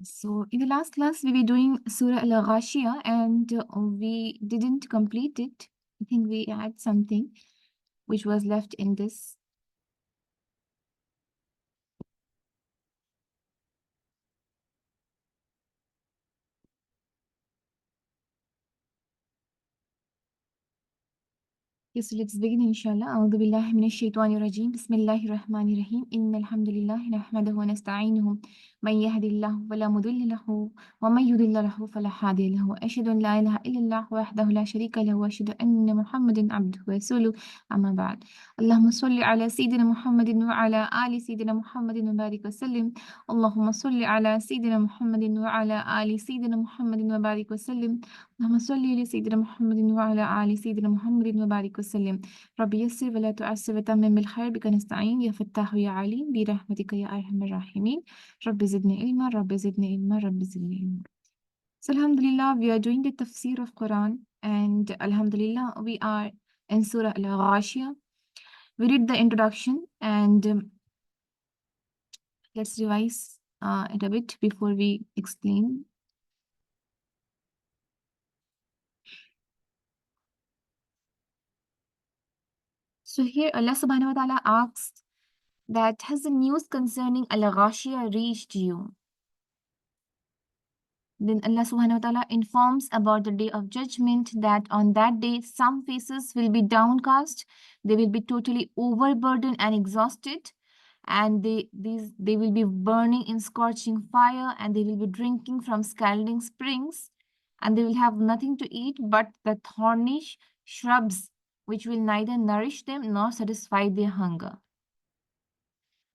So in the last class, we were doing Surah Al-Ghashia and we didn't complete it. I think we had something which was left in this. Yes, so let's begin inshallah. أعوذ بالله من الشيطان الرجيم. بسم الله الرحمن الرحيم. إن الحمد لله نحمده ونستعينه. من يهد الله فلا مضل له ومن يضلل له فلا هادي له. وأشهد أن لا إله إلا الله وحده لا شريك له وأشهد أن محمدا عبده ورسوله. أما بعد. اللهم صل على سيدنا محمد وعلى آل سيدنا محمد وبارك وسلم. اللهم صل على سيدنا محمد وعلى آل سيدنا محمد وبارك وسلم. اللهم صل على سيدنا محمد وعلى آل سيدنا محمد وبارك وسلم. رب يسر ولا تعسر وتمم بالخير بك نستعين يا فتاح يا عليم برحمتك يا أرحم الراحمين. رب زدني علما رب زدني علما رب زدني علما. So Alhamdulillah, we are doing the Tafsir of Quran and Alhamdulillah, we are in Surah Al-Ghashia. We read the introduction and let's revise it a bit before we explain. So here Allah subhanahu wa ta'ala asks that has the news concerning Al-Ghashia reached you? Then Allah subhanahu wa ta'ala informs about the day of judgment, that on that day some faces will be downcast, they will be totally overburdened and exhausted, and they will be burning in scorching fire, and they will be drinking from scalding springs, and they will have nothing to eat but the thorny shrubs, which will neither nourish them nor satisfy their hunger.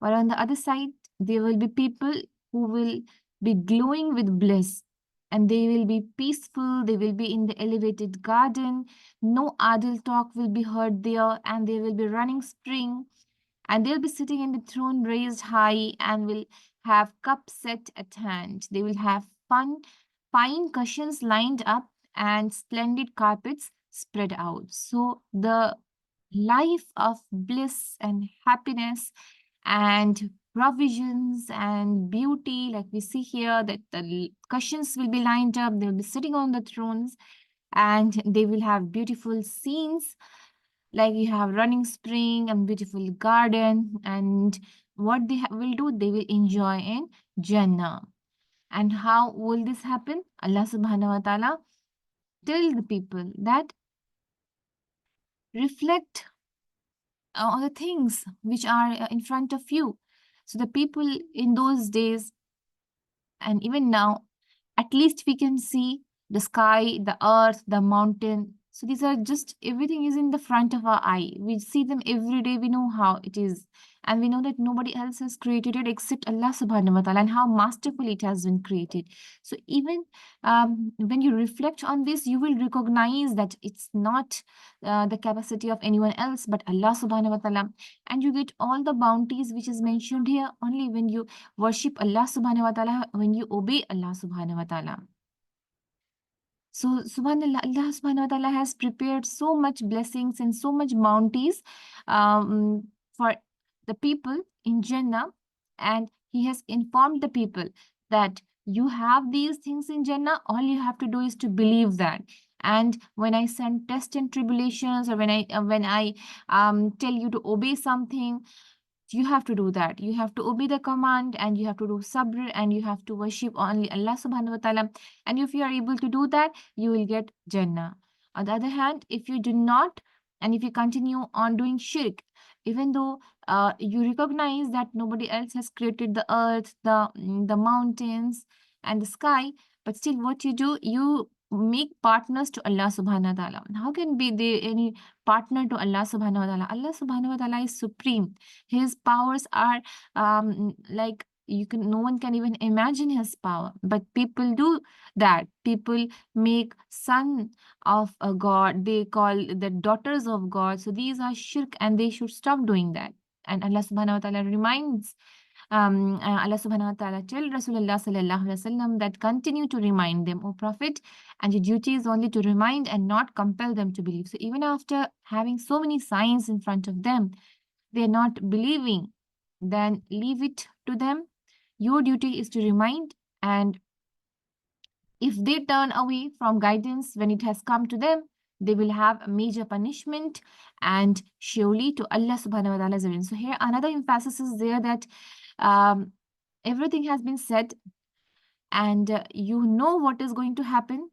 But on the other side, there will be people who will be glowing with bliss, and they will be peaceful, they will be in the elevated garden, no idle talk will be heard there, and they will be running spring, and they'll be sitting in the throne raised high and will have cups set at hand. They will have fine cushions lined up and splendid carpets spread out. So the life of bliss and happiness and provisions and beauty, like we see here, that the cushions will be lined up, they'll be sitting on the thrones, and they will have beautiful scenes, like you have running spring and beautiful garden. And what they will do, they will enjoy in Jannah. And how will this happen? Allah subhanahu wa ta'ala tell the people that reflect on the things which are in front of you. So the people in those days and even now, at least we can see the sky, the earth, the mountain. So these are just, everything is in the front of our eye. We see them every day. We know how it is. And we know that nobody else has created it except Allah subhanahu wa ta'ala, and how masterfully it has been created. So even when you reflect on this, you will recognize that it's not the capacity of anyone else but Allah subhanahu wa ta'ala. And you get all the bounties which is mentioned here only when you worship Allah subhanahu wa ta'ala, when you obey Allah subhanahu wa ta'ala. So subhanallah, Allah subhanahu wa ta'ala has prepared so much blessings and so much bounties for the people in Jannah, and he has informed the people that you have these things in Jannah, all you have to do is to believe that. And when I send tests and tribulations, or when I tell you to obey something, you have to do that. You have to obey the command, and you have to do sabr, and you have to worship only Allah subhanahu wa ta'ala. And if you are able to do that, you will get Jannah. On the other hand, if you do not, and if you continue on doing shirk, even though you recognize that nobody else has created the earth, the mountains, and the sky, but still what you do, you make partners to Allah subhanahu wa ta'ala. How can be there any partner to Allah subhanahu wa ta'ala? Allah subhanahu wa ta'ala is supreme. His powers are like, no one can even imagine his power, but people do that. People make son of a god, they call the daughters of God. So these are shirk, and they should stop doing that. And Allah subhanahu wa ta'ala reminds, Allah subhanahu wa ta'ala tell Rasulullah sallallahu alaihi wasallam that continue to remind them, O Prophet, and your duty is only to remind and not compel them to believe. So even after having so many signs in front of them, they're not believing, then leave it to them. Your duty is to remind And if they turn away from guidance when it has come to them, they will have a major punishment, and surely to Allah subhanahu wa ta'ala is revenge. So here another emphasis is there that um, everything has been said, and you know what is going to happen,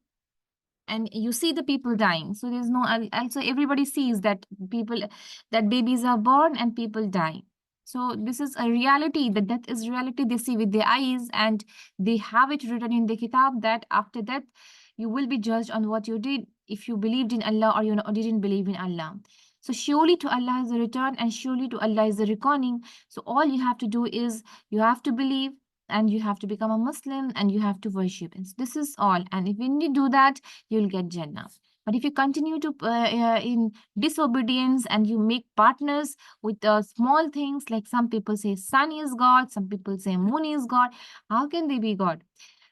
and you see the people dying. So there's no, also everybody sees that people, that babies are born and people die. So this is a reality, that death is reality, they see with their eyes, and they have it written in the kitab that after death you will be judged on what you did, if you believed in Allah or you didn't believe in Allah. So surely to Allah is the return, and surely to Allah is the reckoning. So all you have to do is you have to believe, and you have to become a Muslim, and you have to worship. And this is all. And if when you do that, you'll get Jannah. But if you continue to in disobedience, and you make partners with small things, like some people say sun is God, some people say moon is God, how can they be God?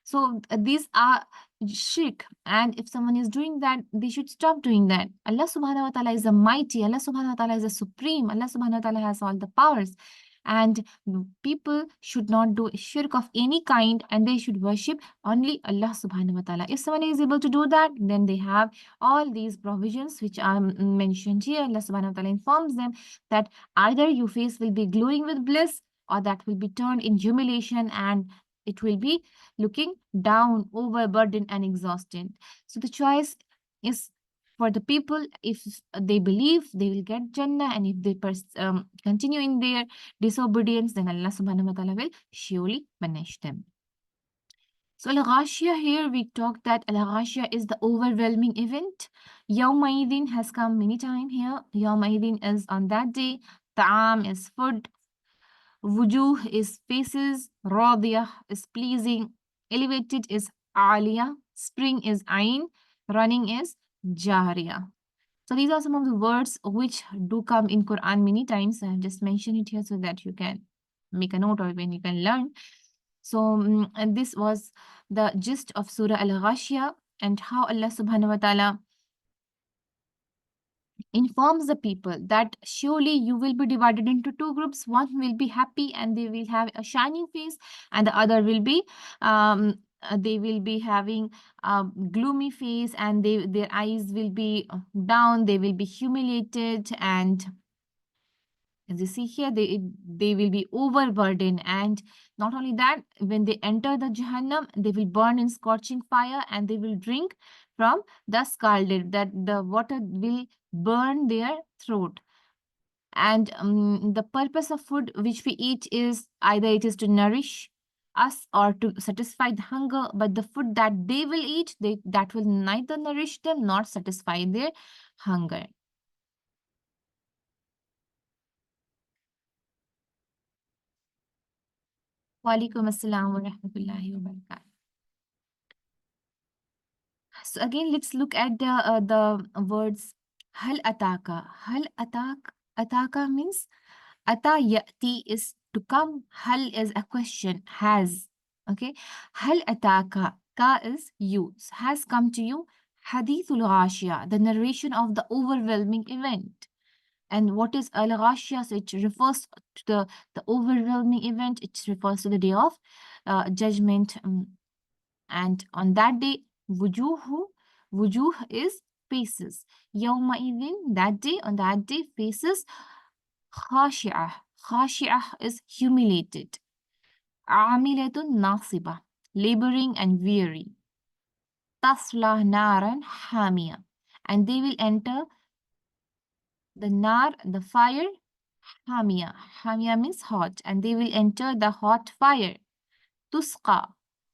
So these are shirk, and if someone is doing that, they should stop doing that. Allah subhanahu wa ta'ala is a mighty, Allah subhanahu wa ta'ala is a supreme, Allah subhanahu wa ta'ala has all the powers, and people should not do shirk of any kind, and they should worship only Allah subhanahu wa ta'ala. If someone is able to do that, then they have all these provisions which are mentioned here. Allah subhanahu wa ta'ala informs them that either your face will be glowing with bliss, or that will be turned in humiliation, and it will be looking down, overburdened, and exhausted. So the choice is for the people. If they believe, they will get Jannah, and if they continue in their disobedience, then Allah subhanahu wa ta'ala will surely punish them. So Al-Ghashia, here we talked that Al-Ghashia is the overwhelming event. Yawmaidin has come many times here. Yawmaidin is on that day. Ta'am is food. Wujuh is faces. Radiyah is pleasing. Elevated is Aliyah. Spring is Ain. Running is Jariya. So these are some of the words which do come in Quran many times. I have just mentioned it here so that you can make a note of when you can learn. So and this was the gist of Surah Al-Ghashiyah, and how Allah subhanahu wa ta'ala informs the people that surely you will be divided into two groups. One will be happy and they will have a shining face, and the other will be they will be having a gloomy face, and their eyes will be down, they will be humiliated, and as you see here, they will be overburdened. And not only that, when they enter the Jahannam, they will burn in scorching fire, and they will drink from the scalded, that the water will burn their throat. And the purpose of food which we eat is either it is to nourish us or to satisfy the hunger, but the food that they will eat, that will neither nourish them nor satisfy their hunger. Walaikum assalam wa rahmatullahi wa barakatuh. So again, let's look at the words hal ataka. Hal ataka means ata yati is to come. Hal is a question, has. Okay. Hal ataka, ka is you, has come to you. Hadithul Ghashia, the narration of the overwhelming event. And what is al Ghashia? So it refers to the overwhelming event. It refers to the day of judgment. And on that day, wujuh is faces. Yawma idin, that day, on that day, faces. Khashi'ah, khashi'ah is humiliated. Amilatun nasiba, laboring and weary. Tasla naran hamia, and they will enter the nar, the fire. Hamia, hamia means hot, and they will enter the hot fire. Tusqa,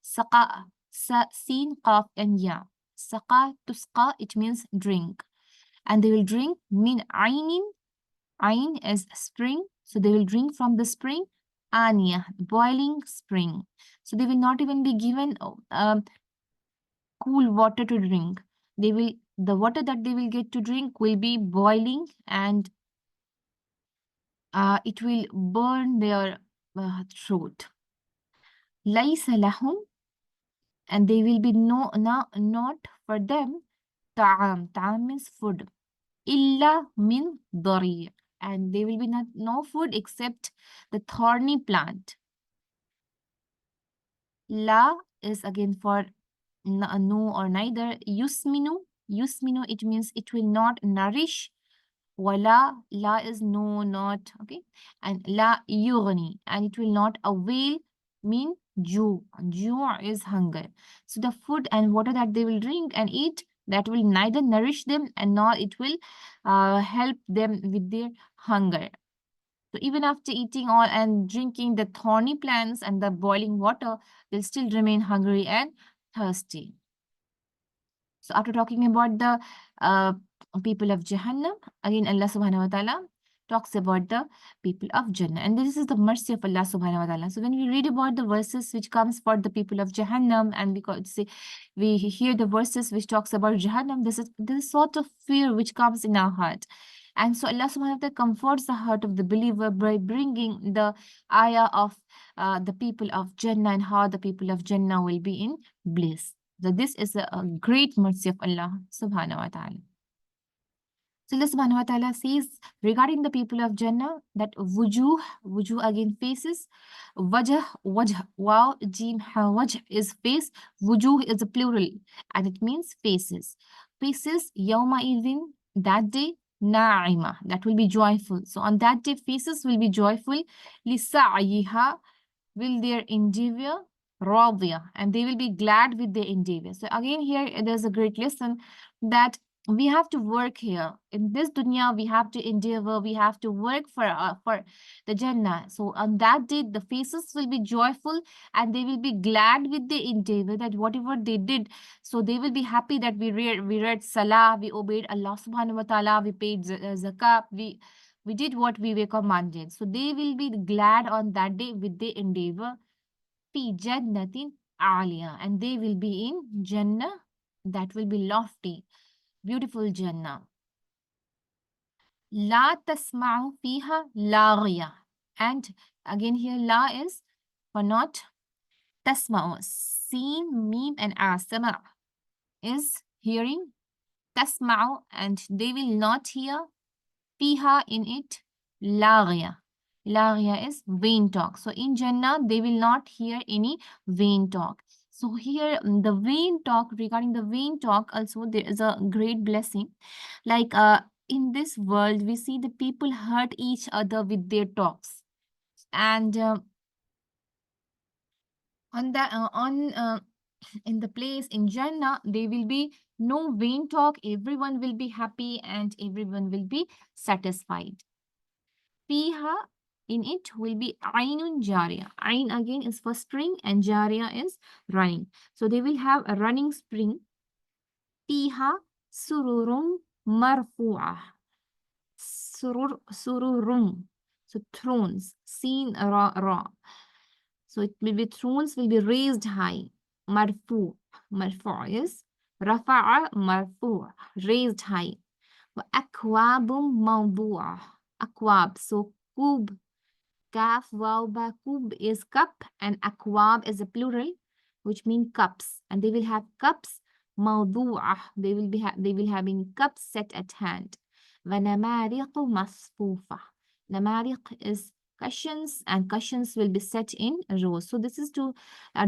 saqa, sin, qaf, and ya. Saqa, tusqa, it means drink. And they will drink min ainin. Ain is spring, so they will drink from the spring. Aniya, boiling spring. So they will not even be given cool water to drink. The water that they will get to drink will be boiling, and it will burn their throat. Laysa lahum, and they will be not for them. Ta'am, ta'am means food. Illa min dari, and there will be no food except the thorny plant. La is again for no or neither. Yusminu, it means it will not nourish. Wala, la is no, not, okay. And la yughni, and it will not avail, mean ju. Ju is hunger. So the food and water that they will drink and eat, that will neither nourish them and nor it will help them with their hunger. So even after eating all and drinking the thorny plants and the boiling water, they'll still remain hungry and thirsty. So after talking about the uh, people of Jahannam, again Allah subhanahu wa ta'ala talks about the people of Jannah. And this is the mercy of Allah subhanahu wa ta'ala. So when we read about the verses which comes for the people of Jahannam, and we hear the verses which talks about Jahannam, this is sort of fear which comes in our heart. And so Allah subhanahu wa ta'ala comforts the heart of the believer by bringing the ayah of the people of Jannah and how the people of Jannah will be in bliss. So this is a great mercy of Allah subhanahu wa ta'ala. So Allah subhanahu wa ta'ala says regarding the people of Jannah that wujuh again faces, wajh, wow, jim, ha, wajh is face, wujuh is a plural and it means faces. Faces, yawma idhin, that day, na'ima, that will be joyful. So on that day, faces will be joyful, lisa'yiha, will their endeavor, radiya, and they will be glad with their endeavor. So again here there's a great lesson that we have to work here in this dunya. We have to endeavor, we have to work for the Jannah. So on that day the faces will be joyful and they will be glad with the endeavor, that whatever they did, so they will be happy that we read salah, we obeyed Allah subhanahu wa ta'ala, we paid zakat, we did what we were commanded. So they will be glad on that day with the endeavor, fi jannatin aliya, and they will be in Jannah that will be lofty, beautiful Jannah. La tasma'u fiha laghiya. And again here la is for not. Tasma'u, seen, meme and asama is hearing. Tasma'u, and they will not hear. Fiha, in it. Laghiya. Laghiya is vain talk. So in Jannah, they will not hear any vain talk. So here, the vain talk, regarding the vain talk, also there is a great blessing. Like in this world, we see the people hurt each other with their talks. And in the place in Jannah, there will be no vain talk. Everyone will be happy and everyone will be satisfied. Fiha, in it will be Ainun Jariya. Ain again is for spring and Jariya is running. So they will have a running spring. Fiha Sururum Marfu'ah. Sururum. So thrones, seen ra. So it will be thrones will be raised high. Marfu. Marfu is Rafa'a Marfu, raised high. Akwabum mawdu'ah. Akwab. So kub, kaf, waw, ba, kub is cup and akwab is a plural, which means cups. And they will have cups. Mawdu'ah. They will having cups set at hand. وَنَمَارِقُ مَصْفُوفَةٌ. Namariq is cushions and cushions will be set in rows. So this is to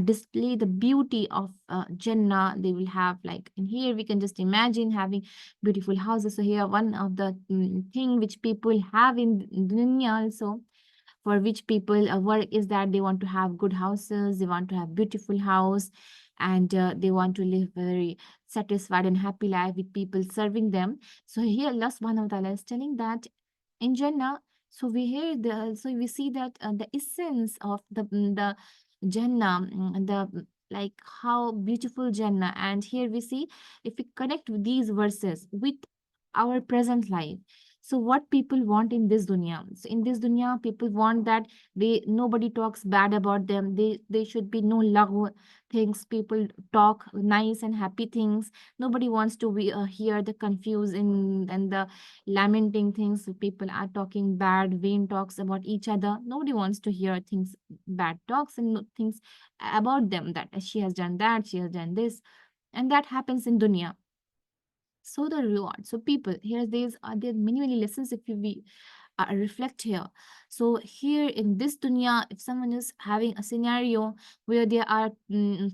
display the beauty of Jannah. They will have, like in here we can just imagine having beautiful houses. So here one of the thing which people have in dunya also, for which people work, is that they want to have good houses, they want to have beautiful house, and they want to live very satisfied and happy life with people serving them. So here Allah subhanahu wa ta'ala is telling that in Jannah, so we see that the essence of the Jannah, like how beautiful Jannah. And here we see, if we connect these verses with our present life, so what people want in this dunya. So in this dunya, people want that nobody talks bad about them. They should be no laghu things. People talk nice and happy things. Nobody wants to hear the confusing and the lamenting things. People are talking bad, vain talks about each other. Nobody wants to hear things, bad talks and things about them, that she has done that, she has done this, and that happens in dunya. So the reward. So people, here there are many lessons if we reflect here. So here in this dunya, if someone is having a scenario where there are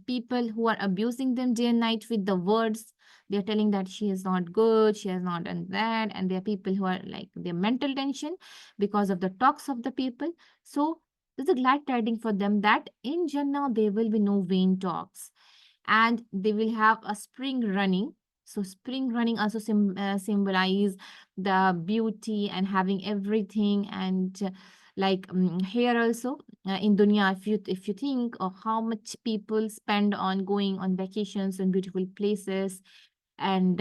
people who are abusing them day and night with the words, they're telling that she is not good, she has not done that, and there are people who are like their mental tension because of the talks of the people. So there's a glad tiding for them that in Jannah there will be no vain talks, and they will have a spring running. So spring running also symbolize the beauty and having everything. And like here also in dunya, if you think of how much people spend on going on vacations in beautiful places, and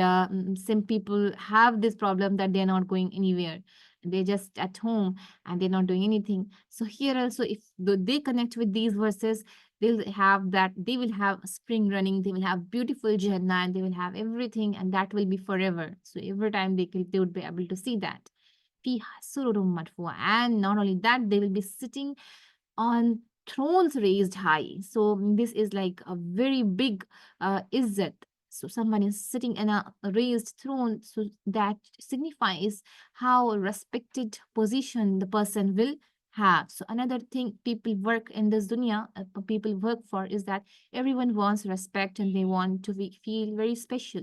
some people have this problem that they're not going anywhere, they're just at home and they're not doing anything. So here also, if they connect with these verses, they'll have that, they will have spring running, they will have beautiful jannah, and they will have everything, and that will be forever. So every time they would be able to see that. فيها سرر مرفوعة. And not only that, they will be sitting on thrones raised high. So this is like a very big izzat. So someone is sitting in a raised throne. So that signifies how respected position the person will have. So another thing people work in this dunya, people work for, is that everyone wants respect and they want to feel very special.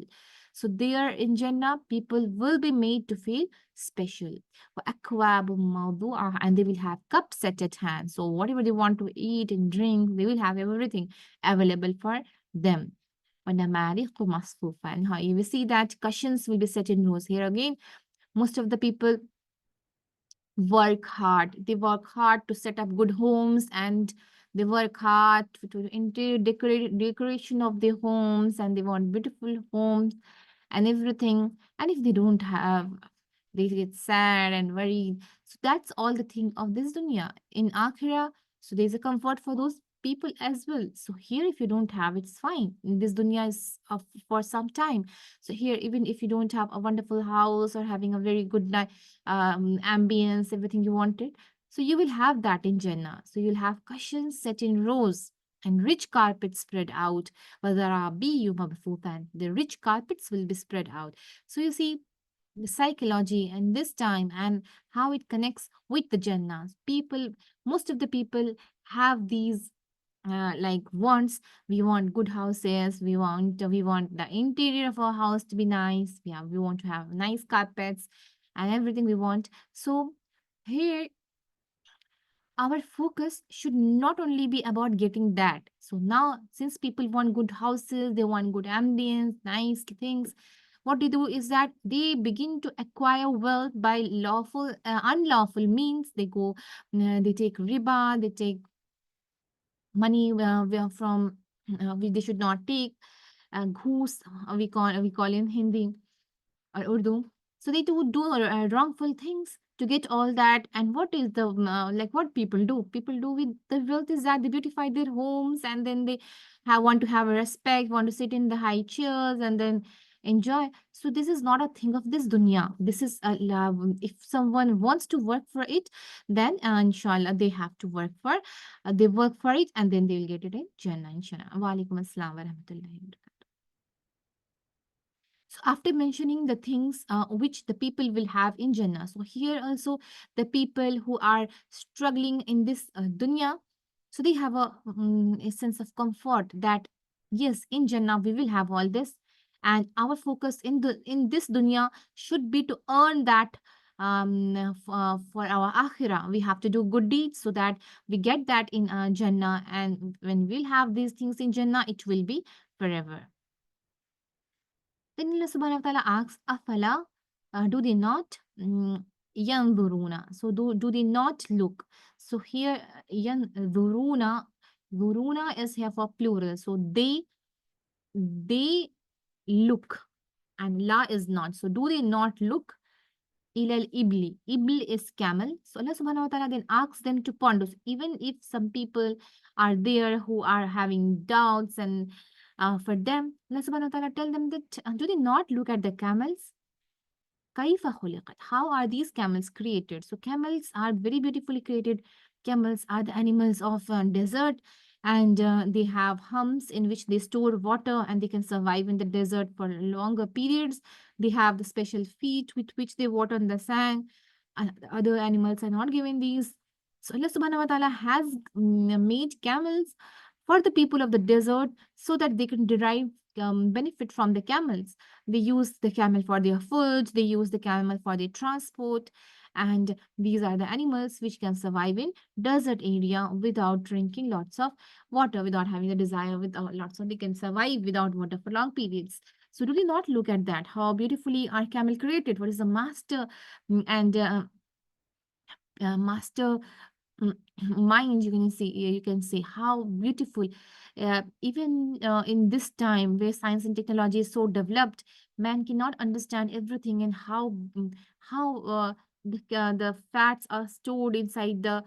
So there in Jannah, people will be made to feel special. وَأَكْوَابٌ مَوْضُوعَةٌ, and they will have cups set at hand. So whatever they want to eat and drink, they will have everything available for them. وَنَمَارِقُ مَصْفُوفًا, and how you will see that cushions will be set in rows. Here again, most of the people work hard. They work hard to set up good homes, and they work hard to interior decoration of their homes, and they want beautiful homes and everything. And if they don't have, they get sad and worried. So that's all the thing of this dunya. In akhirah, so there's a comfort for those people as well. So here, if you don't have, it's fine. In this dunya is for some time. So here, even if you don't have a wonderful house or having a very good ambience, everything you wanted, so you will have that in Jannah. So you'll have cushions set in rows and rich carpets spread out. وَذَرَابِيُّ مَبْثُوثًا, the rich carpets will be spread out. So you see the psychology and this time and how it connects with the Jannah. People, most of the people have these like wants. We want good houses, we want the interior of our house to be nice, we want to have nice carpets and everything we want. So here our focus should not only be about getting that. So now, since people want good houses, they want good ambience, nice things, what they do is that they begin to acquire wealth by unlawful means. They go, they take riba, they take money from they should not take, goose, we call in Hindi or Urdu. So they do wrongful things to get all that. And what is the like what people do? People do with the wealth is that they beautify their homes, and then they want to have a respect, want to sit in the high chairs, and then enjoy. So this is not a thing of this dunya. This is a love. If someone wants to work for it, then inshallah they have to work for. They work for it, and then they will get it in Jannah. Inshallah. Wa alaikum assalam wa rahmatullahi wa barakatuh. So after mentioning the things which the people will have in Jannah, so here also the people who are struggling in this dunya, so they have a sense of comfort that yes, in Jannah we will have all this, and our focus in this dunya should be to earn that for our akhirah. We have to do good deeds so that we get that in Jannah, and when we'll have these things in Jannah, it will be forever. Then Allah subhanahu wa ta'ala asks, Afala, do they not yanzuruna? So do they not look? So here yanzuruna, zuruna is here for plural. So they look, and la is not. So do they not look? Ilal ibli. Ibl is camel. So Allah subhanahu wa ta'ala then asks them to ponder. So even if some people are there who are having doubts, and for them, Allah subhanahu wa ta'ala tell them that do they not look at the camels? Kaifa khuliqat? How are these camels created? So camels are very beautifully created. Camels are the animals of desert, and they have humps in which they store water, and they can survive in the desert for longer periods. They have the special feet with which they water on the sand. The other animals are not given these. So Allah subhanahu wa ta'ala has made camels for the people of the desert so that they can derive benefit from the camels. They use the camel for their food, they use the camel for their transport, and these are the animals which can survive in desert area without drinking lots of water, without having the desire with lots of, they can survive without water for long periods. So do we not look at that? How beautifully our camel created? What is the master and master mm, mind, you can say how beautiful. Even in this time where science and technology is so developed, man cannot understand everything, and how the fats are stored inside the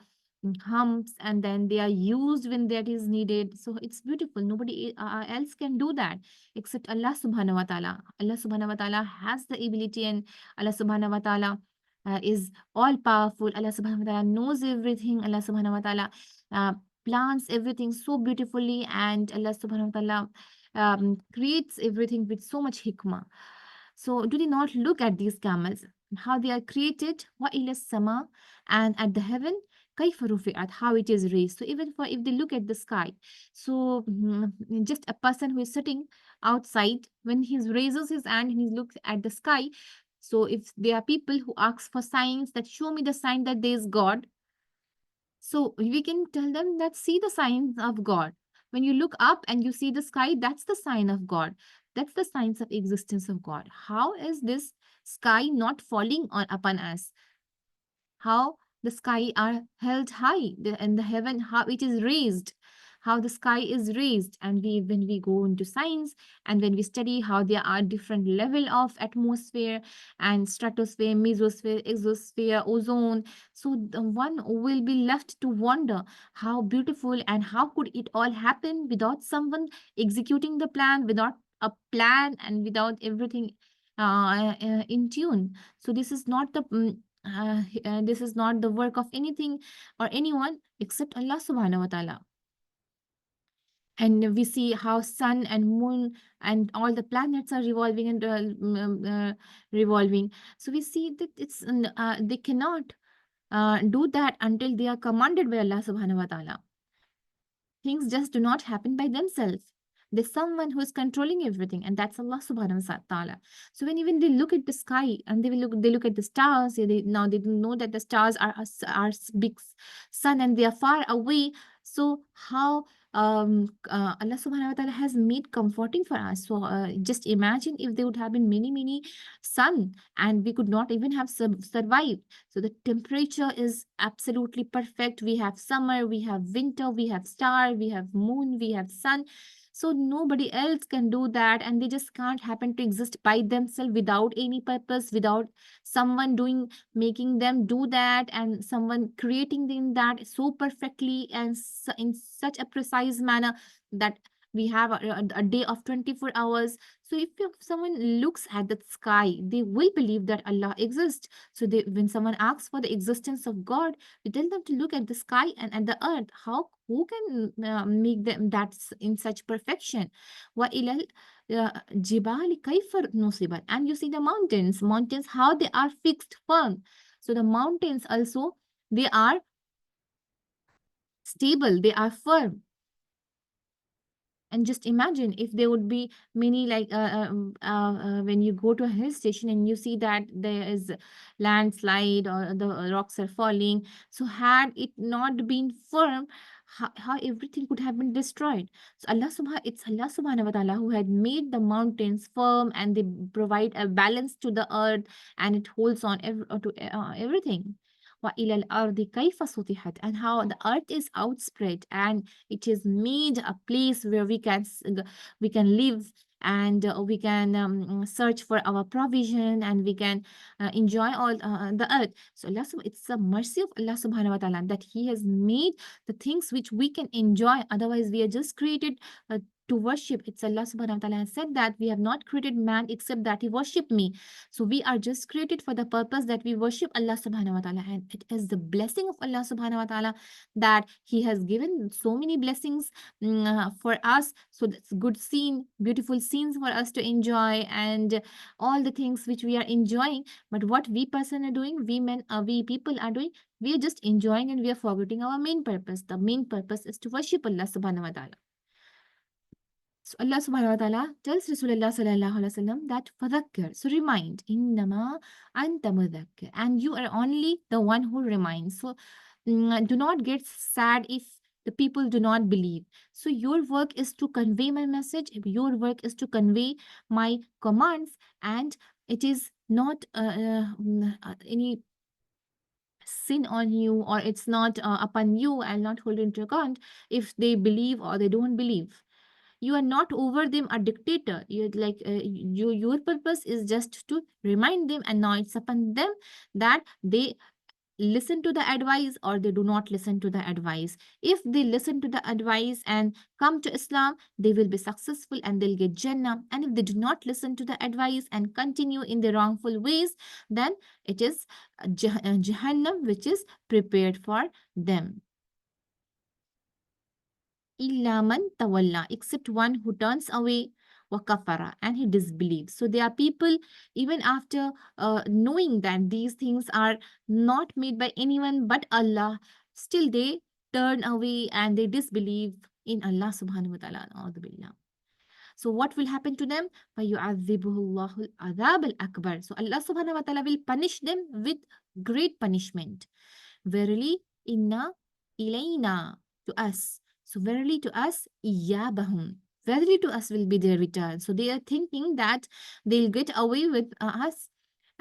humps, and then they are used when that is needed. So it's beautiful. Nobody else can do that except Allah subhanahu wa ta'ala. Allah subhanahu wa ta'ala has the ability, and Allah subhanahu wa ta'ala is all powerful. Allah subhanahu wa ta'ala knows everything. Allah subhanahu wa ta'ala uh, plants everything so beautifully, and Allah subhanahu wa ta'ala creates everything with so much hikmah. So do they not look at these camels, how they are created? Wa ila sama, and at the heaven, kayfa rufi'at, how it is raised. So even for if they look at the sky, so just a person who is sitting outside, when he raises his hand and he looks at the sky, so if there are people who ask for signs, that show me the sign that there is God, so we can tell them that see the signs of God. When you look up and you see the sky, that's the sign of God. That's the signs of existence of God. How is this sky not falling on upon us? How the sky are held high, and the heaven, how it is raised, how the sky is raised. And we, when we go into science and when we study how there are different level of atmosphere and stratosphere, mesosphere, exosphere, ozone, so the one will be left to wonder how beautiful, and how could it all happen without someone executing the plan, without a plan, and without everything in tune. So this is not the this is not the work of anything or anyone except Allah subhanahu wa ta'ala. And we see how sun and moon and all the planets are revolving and revolving. So we see that they cannot do that until they are commanded by Allah subhanahu wa ta'ala. Things just do not happen by themselves. There's someone who is controlling everything, and that's Allah subhanahu wa ta'ala. So when even they look at the sky and they look at the stars, now they know that the stars are big sun and they are far away. So how Allah subhanahu wa ta'ala has made comforting for us. So just imagine if there would have been many sun, and we could not even have survived. So the temperature is absolutely perfect. We have summer, we have winter, we have star, we have moon, we have sun. So nobody else can do that, and they just can't happen to exist by themselves without any purpose, without someone doing, making them do that, and someone creating them that so perfectly and in such a precise manner that we have a day of 24 hours. So if someone looks at the sky, they will believe that Allah exists. So they, when someone asks for the existence of God, we tell them to look at the sky and at the earth. How, who can make them that in such perfection? Wa ilal jibali kayfa nusibat. And you see the mountains, how they are fixed firm. So the mountains also, they are stable, they are firm. And just imagine if there would be many, like when you go to a hill station and you see that there is landslide or the rocks are falling. So had it not been firm, how everything could have been destroyed. So it's Allah subhanahu wa ta'ala who had made the mountains firm, and they provide a balance to the earth, and it holds on to everything. وَإِلَى الْأَرْضِ كَيْفَ سُطِحَتْ, and how the earth is outspread, and it is made a place where we can live, and we can search for our provision, and we can enjoy all the earth. So it's a mercy of Allah subhanahu wa ta'ala that He has made the things which we can enjoy. Otherwise, we are just created to worship. It's Allah subhanahu wa ta'ala has said that we have not created man except that he worship me. So we are just created for the purpose that we worship Allah subhanahu wa ta'ala. And it is the blessing of Allah subhanahu wa ta'ala that he has given so many blessings for us. So that's good scene, beautiful scenes for us to enjoy, and all the things which we are enjoying. But what we person are doing, we people are doing, we are just enjoying and we are forgetting our main purpose. The main purpose is to worship Allah subhanahu wa ta'ala. So Allah subhanahu wa ta'ala tells Rasulullah sallallahu alaihi wasallam that fadhakkar, so remind, innama anta mudhakkir, and you are only the one who reminds. So do not get sad if the people do not believe. So your work is to convey my message, your work is to convey my commands, and it is not any sin on you, or it's not upon you. I'll not hold into account if they believe or they don't believe. You are not over them a dictator. You're like your purpose is just to remind them, and now it's upon them that they listen to the advice or they do not listen to the advice. If they listen to the advice and come to Islam, they will be successful and they'll get Jannah. And if they do not listen to the advice and continue in the wrongful ways, then it is Jahannam which is prepared for them. Illa man tawalla, except one who turns away, wa kafara, and he disbelieves. So there are people, even after knowing that these things are not made by anyone but Allah, still they turn away and they disbelieve in Allah subhanahu wa ta'ala. A'udhu billah. So what will happen to them? فَيُعَذِّبُهُ اللَّهُ الْعَذَابَ الْأَكْبَرِ. So Allah subhanahu wa ta'ala will punish them with great punishment. Verily, inna ilayna, to us. So verily to us, iyabahum. Verily to us will be their return. So they are thinking that they'll get away with us,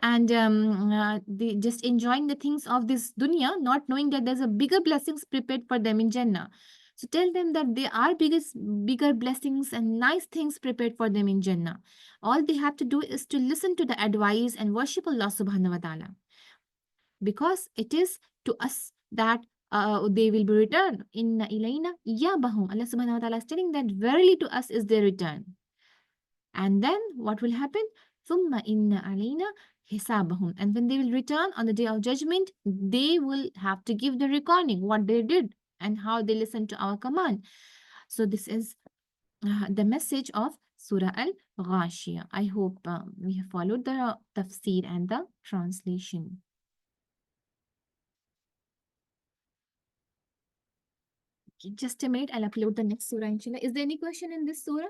and they just enjoying the things of this dunya, not knowing that there's a bigger blessings prepared for them in Jannah. So tell them that there are bigger blessings and nice things prepared for them in Jannah. All they have to do is to listen to the advice and worship Allah subhanahu wa ta'ala, because it is to us that they will be returned. Inna ilayna iyabahum. Allah subhanahu wa ta'ala is telling that verily to us is their return. And then what will happen? Thumma inna alayna hisabahum. And when they will return on the day of judgment, they will have to give the reckoning what they did and how they listened to our command. So this is the message of Surah Al-Ghashia. I hope we have followed the tafsir and the translation. Just a minute, I'll upload the next surah, inshallah. Is there any question in this surah?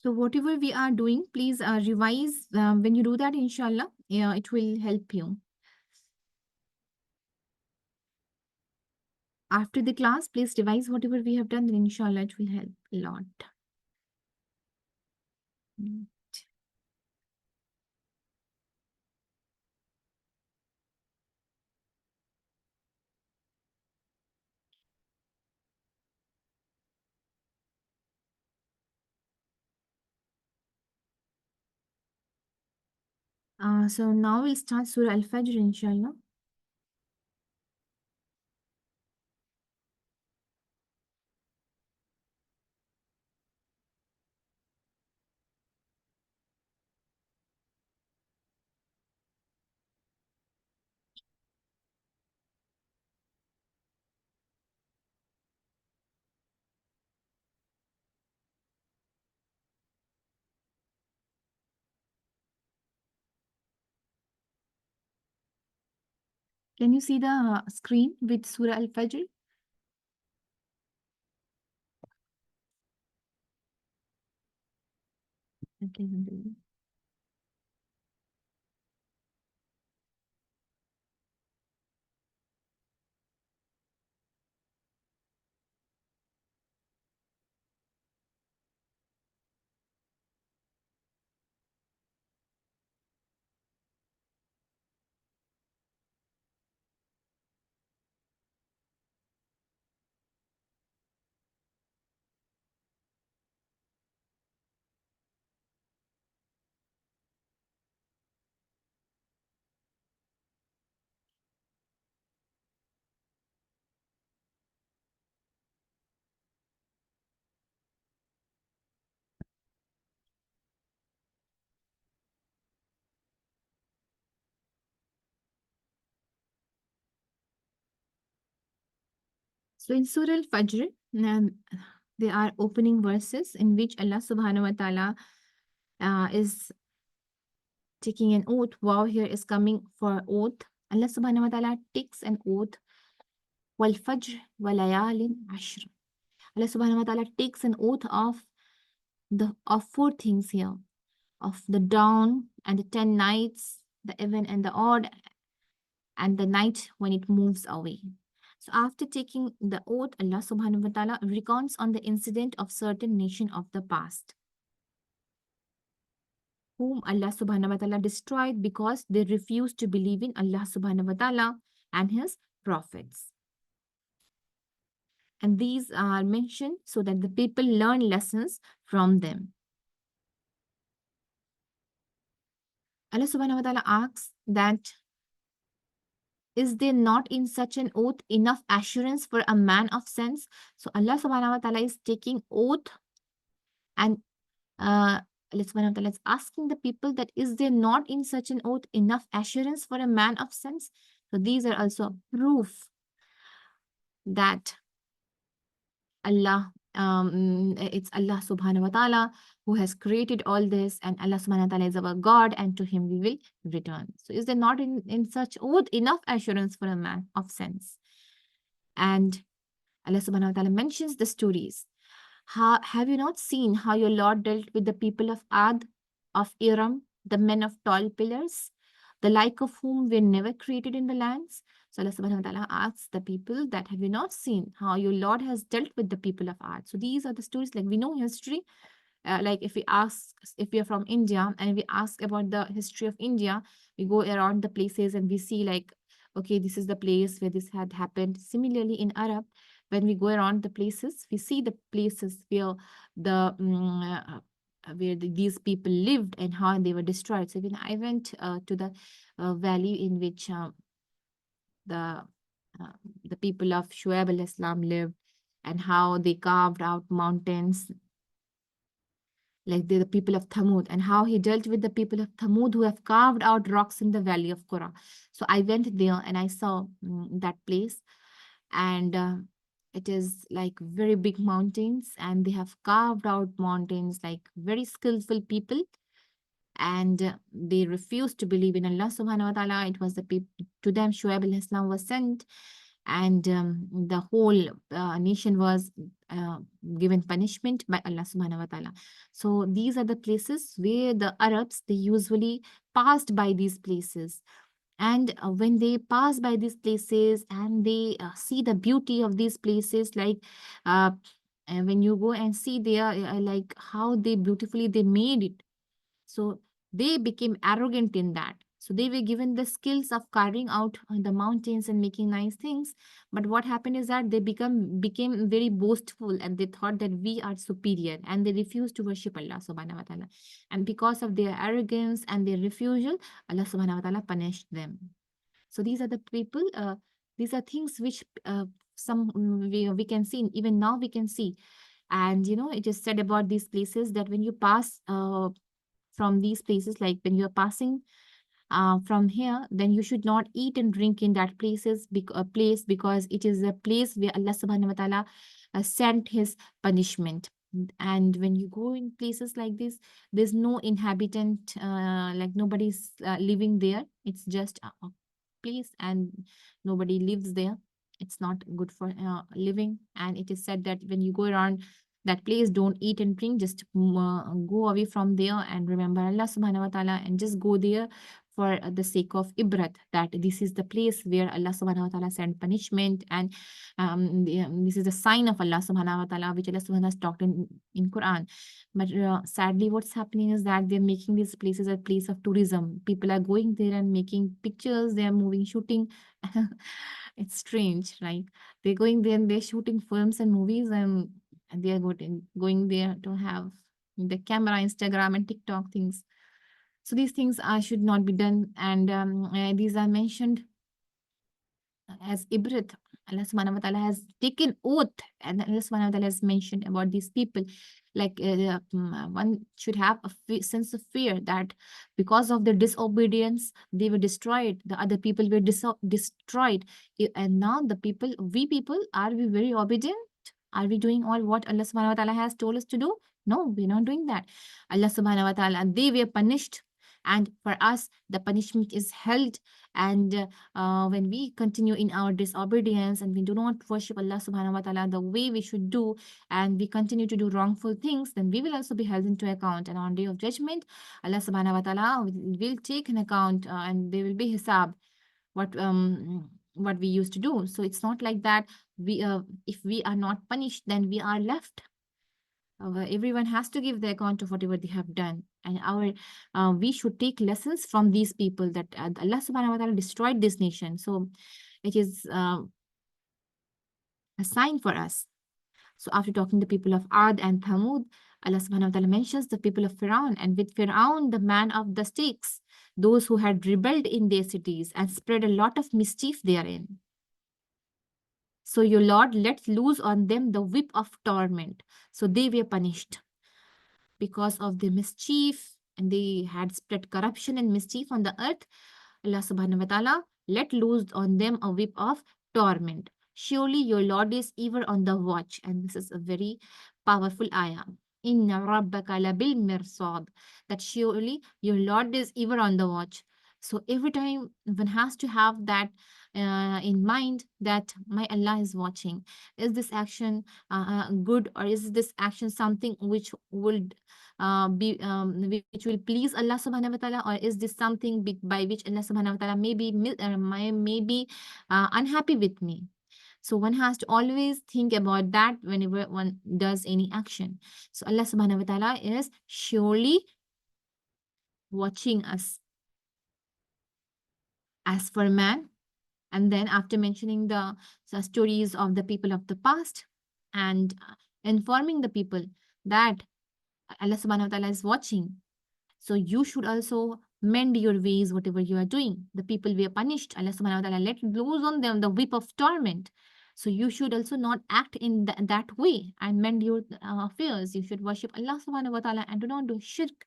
So whatever we are doing, please revise. When you do that, inshallah, yeah, it will help you. After the class, please revise whatever we have done, then inshallah, it will help a lot. Mm. So now we'll start Surah Al-Fajr, inshallah. Can you see the screen with Surah Al-Fajr? Okay, alhamdulillah. So in Surah Al-Fajr, there are opening verses in which Allah subhanahu wa ta'ala is taking an oath. Wow, here is coming for oath. Allah subhanahu wa ta'ala takes an oath. Wal Fajr wa layalin ashr. Allah subhanahu wa ta'ala takes an oath of four things here, of the dawn and the 10 nights, the even and the odd, and the night when it moves away. So after taking the oath, Allah subhanahu wa ta'ala recounts on the incident of certain nation of the past, whom Allah subhanahu wa ta'ala destroyed because they refused to believe in Allah subhanahu wa ta'ala and his prophets. And these are mentioned so that the people learn lessons from them. Allah subhanahu wa ta'ala asks that, is there not in such an oath enough assurance for a man of sense? So Allah subhanahu wa ta'ala is taking oath, and Allah subhanahu wa ta'ala is asking the people that, is there not in such an oath enough assurance for a man of sense? So these are also proof that it's Allah subhanahu wa ta'ala who has created all this, and Allah subhanahu wa ta'ala is our God, and to him we will return. So is there not in such oath enough assurance for a man of sense? And Allah subhanahu wa ta'ala mentions the stories. Have you not seen how your Lord dealt with the people of Ad, of Iram, the men of tall pillars, the like of whom were never created in the lands? So Allah subhanahu wa ta'ala asks the people that, have you not seen how your Lord has dealt with the people of Ad? So these are the stories, like we know history. Like if we are from India and we ask about the history of India, we go around the places and we see like, okay, this is the place where this had happened. Similarly in Arab, when we go around the places, we see the places where these people lived and how they were destroyed. So when I went to the valley in which the uh, the people of Shuaib al-Islam lived, and how they carved out mountains, like the people of Thamud, and how he dealt with the people of Thamud who have carved out rocks in the valley of Qura. So I went there and I saw that place, and it is like very big mountains, and they have carved out mountains like very skillful people, and they refused to believe in Allah subhanahu wa ta'ala. It was the people, to them Shuaib al-Islam was sent, and the whole nation was uh, given punishment by Allah subhanahu wa ta'ala. So these are the places where the Arabs, they usually passed by these places, and when they pass by these places and they see the beauty of these places, like uh, and when you go and see there, like how they beautifully they made it, so they became arrogant in that. So they were given the skills of carving out the mountains and making nice things. But what happened is that they became very boastful, and they thought that we are superior, and they refused to worship Allah subhanahu wa ta'ala. And because of their arrogance and their refusal, Allah subhanahu wa ta'ala punished them. So these are the people, these are things which we can see, even now we can see. And it is said about these places that when you pass from these places, like when you are passing from here, then you should not eat and drink in that place, because it is a place where Allah subhanahu wa ta'ala sent his punishment. And when you go in places like this, there's no inhabitant, like nobody's living there. It's just a place, and nobody lives there. It's not good for living. And it is said that when you go around that place, don't eat and drink, just go away from there and remember Allah subhanahu wa ta'ala, and just go there for the sake of ibrat, that this is the place where Allah subhanahu wa ta'ala sent punishment, and this is the sign of Allah subhanahu wa ta'ala, which Allah subhanahu wa ta'ala has talked in Quran. But sadly, what's happening is that they're making these places a place of tourism. People are going there and making pictures, they're moving, shooting. It's strange, right? They're going there and they're shooting films and movies, and they are going there to have the camera, Instagram, and TikTok things. So these things should not be done, and these are mentioned as ibrat. Allah subhanahu wa ta'ala has taken oath, and Allah subhanahu wa ta'ala has mentioned about these people Like one should have a sense of fear that because of their disobedience they were destroyed, the other people were destroyed. And now the people, we people, are we very obedient? Are we doing all what Allah subhanahu wa ta'ala has told us to do? No, we're not doing that. Allah subhanahu wa ta'ala, they were punished. And for us, the punishment is held. And when we continue in our disobedience and we do not worship Allah subhanahu wa ta'ala the way we should do, and we continue to do wrongful things, then we will also be held into account. And on day of judgment, Allah subhanahu wa ta'ala will take an account, and there will be hisab, what we used to do. So it's not like that we if we are not punished, then we are left. Everyone has to give the account of whatever they have done. And our we should take lessons from these people, that Allah subhanahu wa ta'ala destroyed this nation. So it is a sign for us. So after talking the people of Ad and Thamud, Allah subhanahu wa ta'ala mentions the people of Fir'aun, and with Fir'aun, the man of the stakes, those who had rebelled in their cities and spread a lot of mischief therein. So your Lord let loose on them the whip of torment. So they were punished because of the mischief, and they had spread corruption and mischief on the earth. Allah subhanahu wa ta'ala let loose on them a whip of torment. Surely your Lord is ever on the watch. And this is a very powerful ayah. Inna rabbaka labil mirsad. That surely your Lord is ever on the watch. So every time one has to have that in mind, that my Allah is watching. Is this action good, or is this action something which would which will please Allah subhanahu wa ta'ala, or is this something by which Allah subhanahu wa ta'ala may be unhappy with me? So one has to always think about that whenever one does any action. So Allah subhanahu wa ta'ala is surely watching us. As for man, and then after mentioning the stories of the people of the past, and informing the people that Allah subhanahu wa ta'ala is watching, so you should also mend your ways, whatever you are doing. The people were punished. Allah subhanahu wa ta'ala let loose on them the whip of torment. So you should also not act in that way and mend your affairs. You should worship Allah subhanahu wa ta'ala and do not do shirk.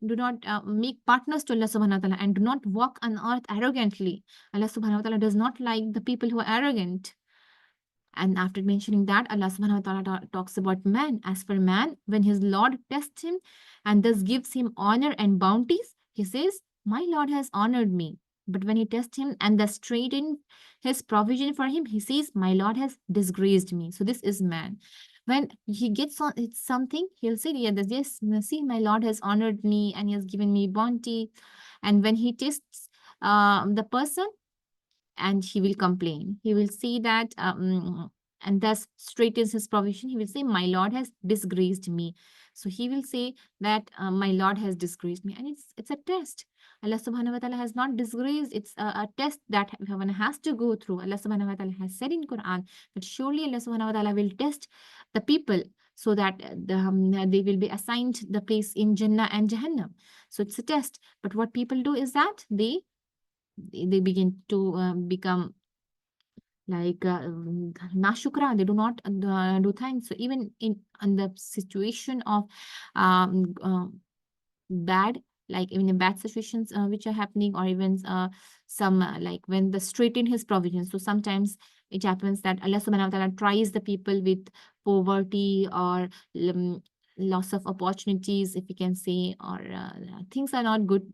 Do not make partners to Allah subhanahu wa ta'ala, and do not walk on earth arrogantly. Allah subhanahu wa ta'ala does not like the people who are arrogant. And after mentioning that, Allah subhanahu wa ta'ala talks about man. As for man, when his Lord tests him and thus gives him honor and bounties, he says, my Lord has honored me. But when he tests him and thus straightened his provision for him, he says, my Lord has disgraced me. So this is man. When he gets on it's something, he'll say, yeah, yes, see, my Lord has honored me and he has given me bounty. And when he tests the person, and he will complain. He will say that, and thus straightens his provision. He will say, my Lord has disgraced me. So he will say that my Lord has disgraced me. And it's a test. Allah subhanahu wa ta'ala has not disgraced. It's a test that one has to go through. Allah subhanahu wa ta'ala has said in Quran that surely Allah subhanahu wa ta'ala will test the people, so that they will be assigned the place in Jannah and Jahannam. So it's a test. But what people do is that they begin to become like nashukra. They do not do thanks. So even in the situation of bad, like even in bad situations which are happening, or even some like when the straighten his provisions. So sometimes it happens that Allah subhanahu wa ta'ala tries the people with poverty, or loss of opportunities, if we can say, or things are not good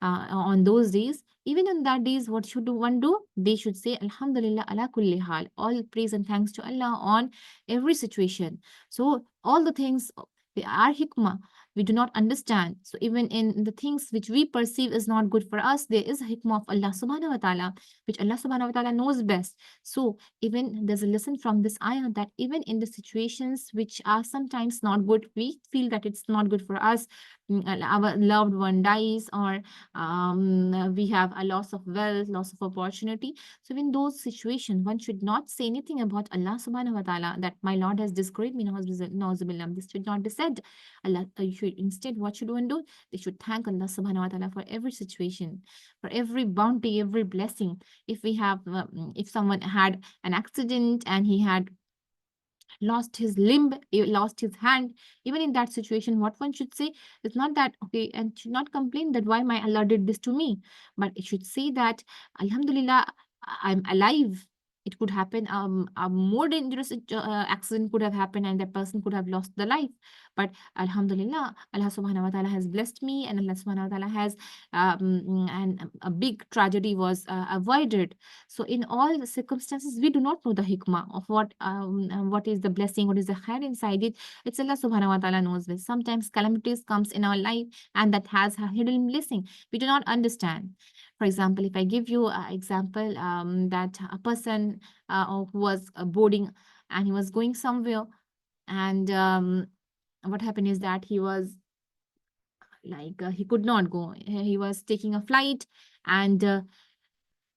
on those days. Even on that days, what should one do? They should say, Alhamdulillah ala kulli hal. All praise and thanks to Allah on every situation. So all the things, they are hikmah. We do not understand. So even in the things which we perceive is not good for us, there is a hikmah of Allah subhanahu wa ta'ala, which Allah subhanahu wa ta'ala knows best. So even there's a lesson from this ayah, that even in the situations which are sometimes not good, we feel that it's not good for us, our loved one dies, or we have a loss of wealth, loss of opportunity. So in those situations, one should not say anything about Allah subhanahu wa ta'ala, that my Lord has disgraced me. Nauzubillah. This should not be said. Allah, you should instead, what should one do? They should thank Allah subhanahu wa ta'ala for every situation, for every bounty, every blessing. If we have, if someone had an accident and he had lost his limb, lost his hand. Even in that situation, what one should say is not that, okay, and should not complain that why my Allah did this to me, but it should say that, Alhamdulillah, I'm alive. It could happen, a more dangerous accident could have happened and that person could have lost the life. But Alhamdulillah, Allah subhanahu wa ta'ala has blessed me, and Allah subhanahu wa ta'ala has, and a big tragedy was avoided. So in all the circumstances, we do not know the hikmah of what is the blessing, what is the khair inside it. It's Allah subhanahu wa ta'ala knows this. Sometimes calamities comes in our life and that has a hidden blessing. We do not understand. For example, if I give you an example, that a person who was boarding and he was going somewhere, and what happened is that he was like, he could not go. He was taking a flight, and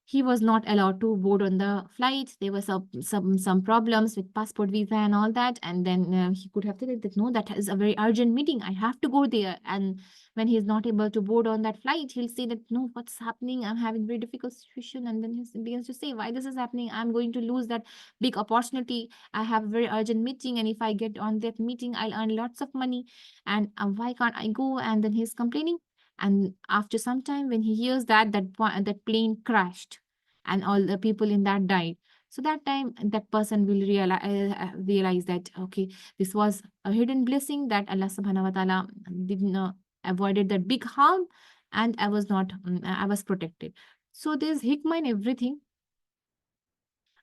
he was not allowed to board on the flight. There were some problems with passport, visa, and all that. And then he could have said that no, that is a very urgent meeting. I have to go there. And when he is not able to board on that flight, he'll say that no, what's happening? I'm having very difficult situation. And then he begins to say why this is happening. I'm going to lose that big opportunity. I have a very urgent meeting, and if I get on that meeting, I'll earn lots of money. And why can't I go? And then he's complaining. And after some time, when he hears that that plane crashed and all the people in that died, so that time that person will realize that okay, this was a hidden blessing that Allah subhanahu wa ta'ala did not avoided that big harm, and I was not, I was protected. So there's hikmah in everything.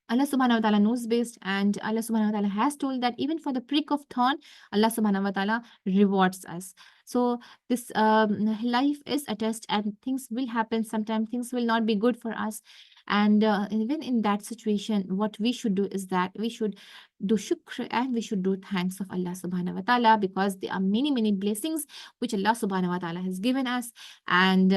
Allah subhanahu wa ta'ala knows best, and Allah subhanahu wa ta'ala has told that even for the prick of thorn, Allah subhanahu wa ta'ala rewards us. So this life is a test, and things will happen. Sometimes things will not be good for us. And even in that situation, what we should do is that we should do shukr and we should do thanks of Allah subhanahu wa ta'ala, because there are many, many blessings which Allah subhanahu wa ta'ala has given us. And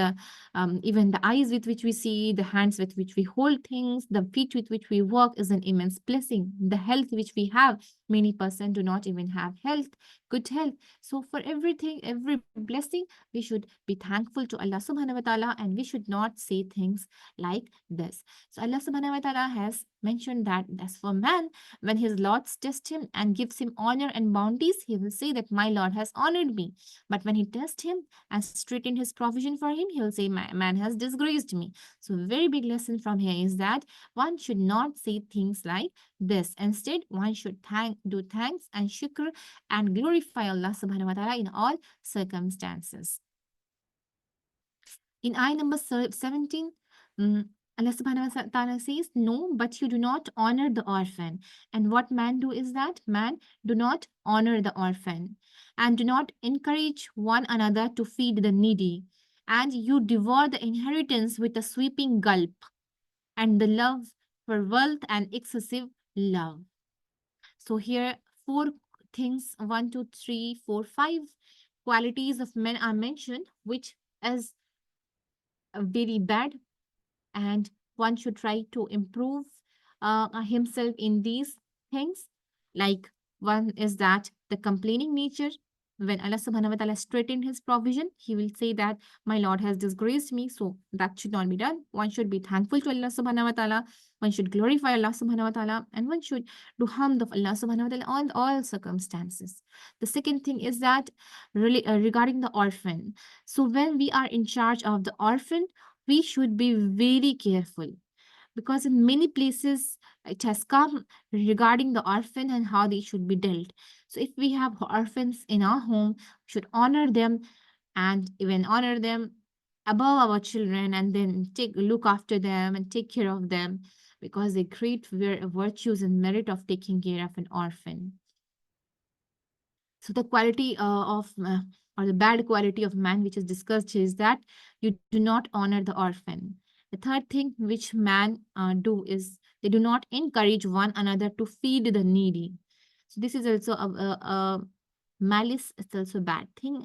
even the eyes with which we see, the hands with which we hold things, the feet with which we walk is an immense blessing. The health which we have, many persons do not even have health, good health. So for everything, every blessing, we should be thankful to Allah subhanahu wa ta'ala, and we should not say things like this. So Allah subhanahu wa ta'ala has mentioned that as for man, when his lords test him and gives him honor and bounties, he will say that my Lord has honored me. But when he tests him and straightened his provision for him, he'll say, man has disgraced me. So a very big lesson from here is that one should not say things like this. Instead, one should do thanks and shukr and glorify Allah subhanahu wa ta'ala in all circumstances. In ayah number 17, Allah subhanahu wa ta'ala says, no, but you do not honor the orphan. And what man do is that? Man do not honor the orphan, and do not encourage one another to feed the needy. And you devour the inheritance with a sweeping gulp, and the love for wealth and excessive love. So here, four things, 1, 2, 3, 4, 5 qualities of men are mentioned, which is very bad, and one should try to improve himself in these things. Like, one is that the complaining nature. When Allah subhanahu wa ta'ala straightened his provision, he will say that my Lord has disgraced me. So that should not be done. One should be thankful to Allah subhanahu wa ta'ala. One should glorify Allah subhanahu wa ta'ala. And one should do hamd of Allah subhanahu wa ta'ala on all circumstances. The second thing is that really regarding the orphan. So when we are in charge of the orphan, we should be very careful, because in many places it has come regarding the orphan and how they should be dealt. So if we have orphans in our home, we should honor them, and even honor them above our children, and then look after them and take care of them, because they create virtues and merit of taking care of an orphan. So the quality or the bad quality of man which is discussed is that you do not honor the orphan. The third thing which man do is they do not encourage one another to feed the needy. So this is also a malice. It's also a bad thing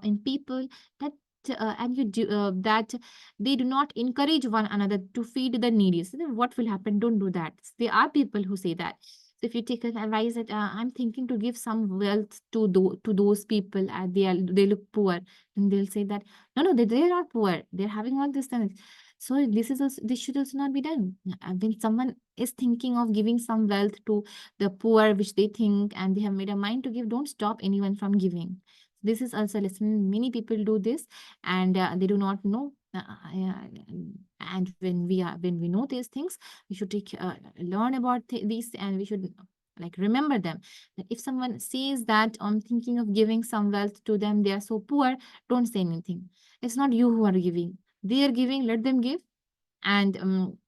in people, that and you do that they do not encourage one another to feed the needy. So then what will happen? Don't do that. There are people who say that. So if you take an advice that I'm thinking to give some wealth to those people, they look poor, and they'll say that no, they're not poor. They're having all this thing. So this should also not be done. When someone is thinking of giving some wealth to the poor, which they think and they have made a mind to give, don't stop anyone from giving. This is also a lesson. Many people do this, and they do not know. And when we know these things, we should learn about these, and we should like remember them. That if someone says that I'm thinking of giving some wealth to them, they are so poor, don't say anything. It's not you who are giving, they are giving, let them give. And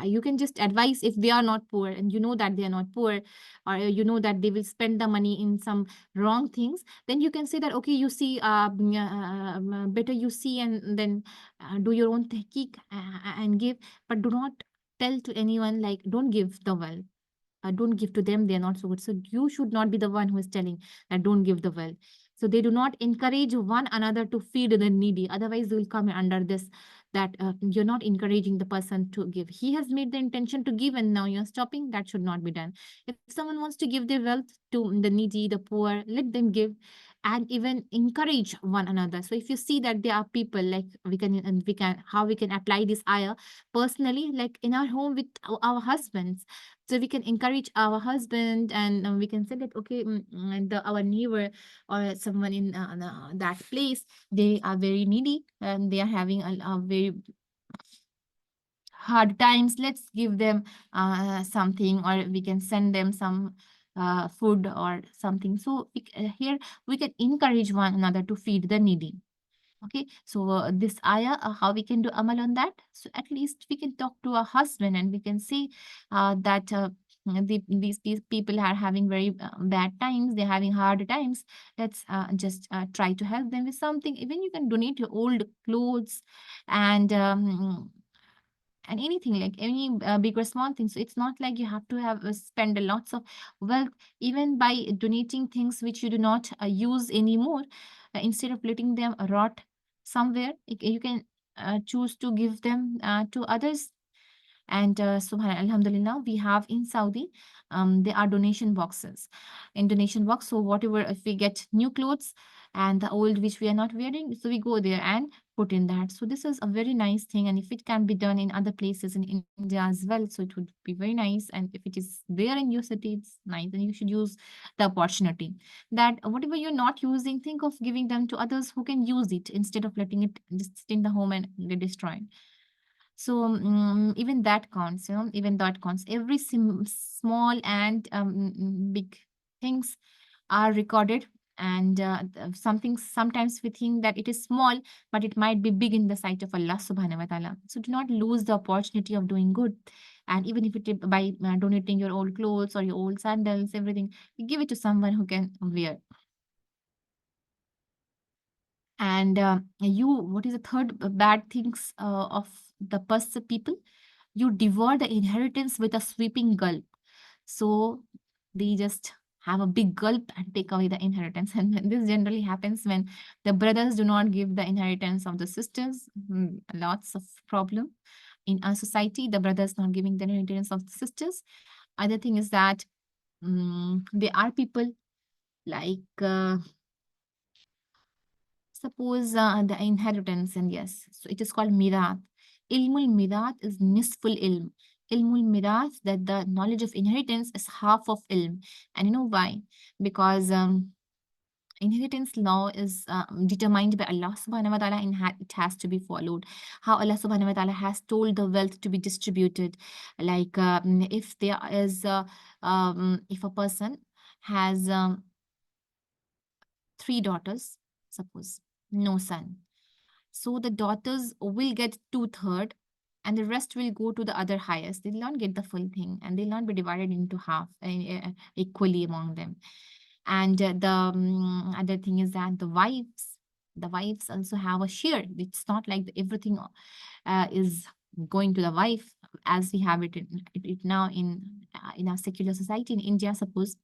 you can just advise if they are not poor and you know that they are not poor, or you know that they will spend the money in some wrong things, then you can say that okay, you see, better you see, and then do your own tahqiq and give. But do not tell to anyone like don't give the wealth, don't give to them, they are not so good. So you should not be the one who is telling that don't give the wealth. So they do not encourage one another to feed the needy, otherwise they will come under this, that you're not encouraging the person to give. He has made the intention to give and now you're stopping. That should not be done. If someone wants to give their wealth to the needy, the poor, let them give, and even encourage one another. So if you see that there are people, like we can how we can apply this ayah personally, like in our home with our husbands. So we can encourage our husband, and we can say that okay, our neighbor or someone in that place, they are very needy and they are having a very hard times. Let's give them something, or we can send them some food or something. So here we can encourage one another to feed the needy. Okay, so this ayah, how we can do amal on that? So at least we can talk to our husband and we can say that these people are having very bad times, they're having hard times. Let's just try to help them with something. Even you can donate your old clothes and anything, like any big or small thing. So it's not like you have to have spend a lots of wealth. Even by donating things which you do not use anymore, instead of letting them rot somewhere, you can choose to give them to others. And alhamdulillah, we have in Saudi, there are donation boxes. In donation box, so whatever, if we get new clothes and the old which we are not wearing, so we go there and put in that. So this is a very nice thing, and if it can be done in other places in India as well, so it would be very nice. And if it is there in your city, it's nice, and you should use the opportunity. That whatever you're not using, think of giving them to others who can use it, instead of letting it just sit in the home and get destroyed. So even that counts, even that counts. Every small and big things are recorded. And something, sometimes we think that it is small, but it might be big in the sight of Allah subhanahu wa ta'ala. So do not lose the opportunity of doing good. And even if it is by donating your old clothes or your old sandals, everything, give it to someone who can wear. And what is the third bad things of the people? You devour the inheritance with a sweeping gulp. So they just have a big gulp and take away the inheritance. And this generally happens when the brothers do not give the inheritance of the sisters. Lots of problem in our society. The brothers not giving the inheritance of the sisters. Other thing is that there are people like suppose the inheritance, and yes, so it is called mirath. Ilmul mirath is nisful ilm. Ilmul mirath, that the knowledge of inheritance is half of ilm. And you know why? Because inheritance law is determined by Allah subhanahu wa ta'ala, and it has to be followed. How Allah subhanahu wa ta'ala has told the wealth to be distributed. Like if there is, if a person has 3 daughters, suppose, no son. So the daughters will get 2/3, and the rest will go to the other highest. They will not get the full thing, and they'll not be divided into half equally among them. And the other thing is that the wives also have a share. It's not like everything is going to the wife, as we have it now in our secular society in India, suppose.